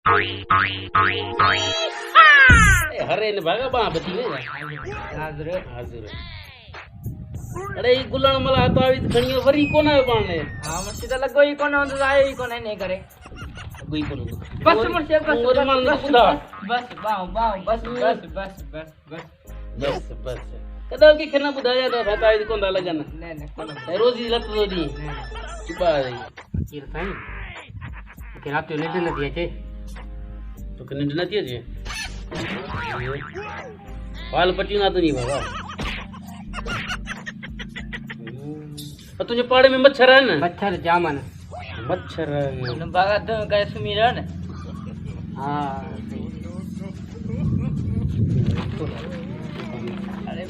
हरे ने भागा बा बची ने हाज़िर हाज़िर अरे ई गुलण मला तो आवी खणियो वरी कोन आयो पाण ने हां मुर्शिद लगो ही कोन होंदो आयो ही कोन ने करे कोई कोन बस मुर्शिद बस और मन खुदा बस बाओ बाओ बस बस बस बस बस बस बस कदा की खना बुधाया तो था आवी कोन लगन ने ने कोन रोजी लत तो दी चुपा रही ईर साईं के रात ने दिन दिए छे तो कने न थी जे पाल पटी ना तो नहीं बाबा तुझे पाड़े में मच्छर है ना मच्छर जामन मच्छर न बागा तो काय सुमी रह ने हां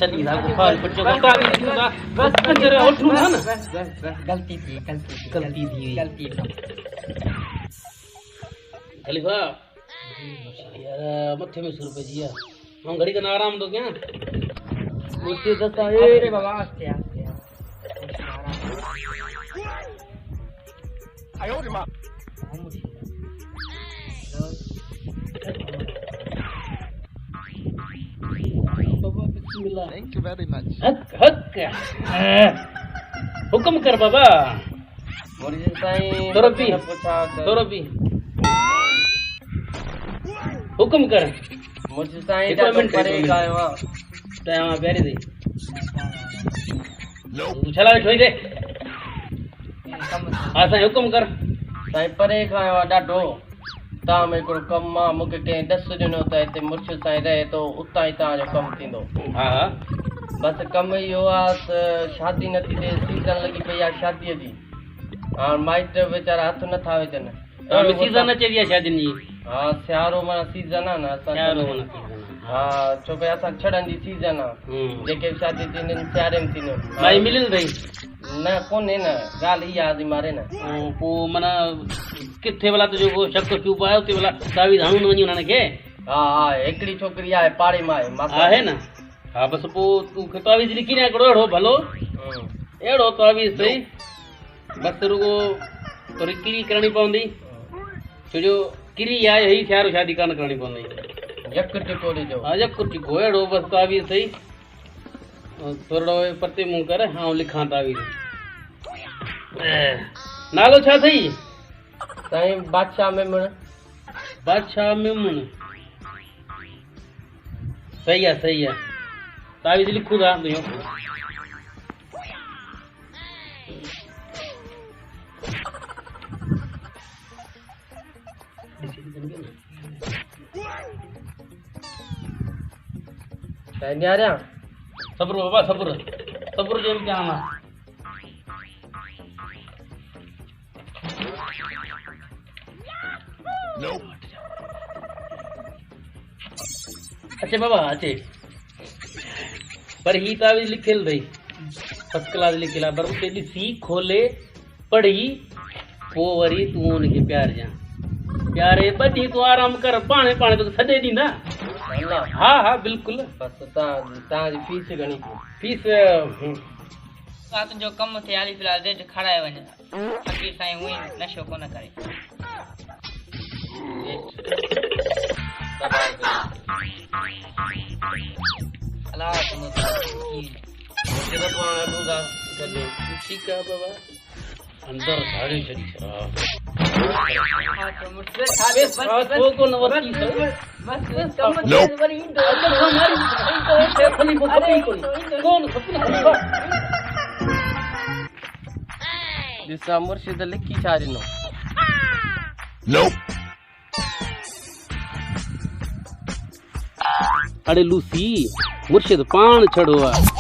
चली जा पाल पटी को बस अंदर उठू ना बस बस बस गलती थी गलती खलीफा यार मथे में सुर पे जिया हम घड़ी का ना आराम दो क्या मुझे दसा अरे बाबा आस्ते आस्ते आयो रे मां बाबा बिस्मिल्लाह थैंक यू वेरी मच हक हक हुक्म कर बाबा मुर्शिद साईं तोरबी पूछा तोरबी हुक्म कर मुर्शिद साईं एक मिनट परे गायो टाइम प्यारी दे छला ठोई दे हां साईं हुक्म कर साईं परे खायो ॾाढो तव्हां में हिकिड़ो कमु आहे मूंखे कंहिं ॾस ॾिनो त हिते मुर्शिद साईं रहे थो उतां ई तव्हांजो कमु थींदो हा हा बसि कमु इहो आहे त शादी नथी थिए सीज़न लॻी पई आहे शादीअ जी हाणे माइट वीचारा हथ नथा विझनि सीज़न अचे थी शादी जी हा सियारो माना सीज़न आहे न असां यारो मन सीज़न हा छो की असां छड़नि जी सीज़न आहे जेके बि शादी थींदियूं आहिनि सियारे में थींदियूं भाई मिलिल भाई न कोन्हे न ॻाल्हि इहा आहे मारे न पो मना किथे वाला तुझो को शक क्यों पायो ते वाला तावी धाणू न वञी उन्हनि खे हा हा हिकिड़ी छोकिरी आहे पाड़े मां आहे न हा बस पो तू तावीज़ लिखी न हिकिड़ो अहिड़ो भलो अहिड़ो तावीज़ सही बस रुगो तोरी किरी करणी पवंदी छोजो किरी आहे ही सियारो शादी कान करणी पवंदी यक टिको ॾिजो हा यक टिको अहिड़ो बस तावीज़ सही थोरो परते मुंहुं कर हाँ लिखां तावीज़ नालो छा अथई साईं बादशाह मेमण बादशाह मेमण सही है तावीज़ लिखूं था भैया साईं न्यारियां सब्र बाबा सब्र जो इम्तिहान है अच्छे बाबा अच्छे पर ही तावीज़ लिखियल अथई फर्स्ट क्लास लिखियल आहे पर उते ॾिसी खोले पढ़ी पोइ वरी तूं हुनखे प्यारजां प्यारे ॿ ॾींहं तूं आराम कर पाणे तोखे सॾे ॾींदा हा हा बिल्कुलु बसि तव्हांजी फीस घणी फीस तुंहिंजो कमु थिए हाली फ़िलहाल रेट खाराए वञे फ़क़ीर साईं हूअं ई नशो कोन करे ठीकु आहे बाबा अंदर साड़ी छड़ी ॾिसां मुर्शिद लिखी छा ॾिनो अड़े लूसी मुर्शिद पाण छड़ो आहे